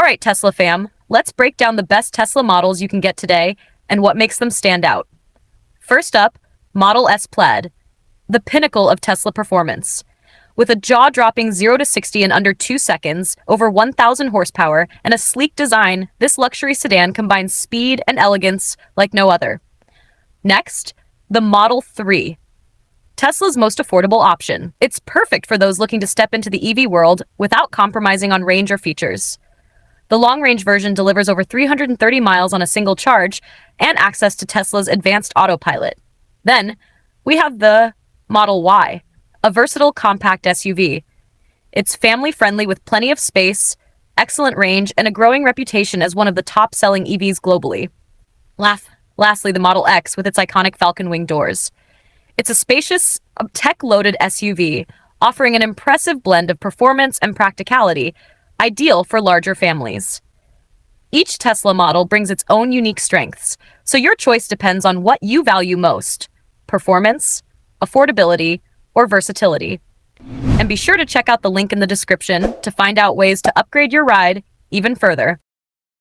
right, Tesla fam, let's break down the best Tesla models you can get today and what makes them stand out. First up, Model S Plaid, the pinnacle of Tesla performance. With a jaw-dropping 0 to 60 in under 2 seconds, over 1,000 horsepower, and a sleek design, this luxury sedan combines speed and elegance like no other. Next, the Model 3, Tesla's most affordable option. It's perfect for those looking to step into the EV world without compromising on range or features. The long-range version delivers over 330 miles on a single charge and access to Tesla's advanced autopilot. Then, we have the Model Y, a versatile compact SUV. It's family-friendly with plenty of space, excellent range, and a growing reputation as one of the top-selling EVs globally. Lastly, the Model X with its iconic falcon wing doors. It's a spacious, tech-loaded SUV, offering an impressive blend of performance and practicality, ideal for larger families. Each Tesla model brings its own unique strengths, so your choice depends on what you value most: performance, affordability, or versatility. And be sure to check out the link in the description to find out ways to upgrade your ride even further.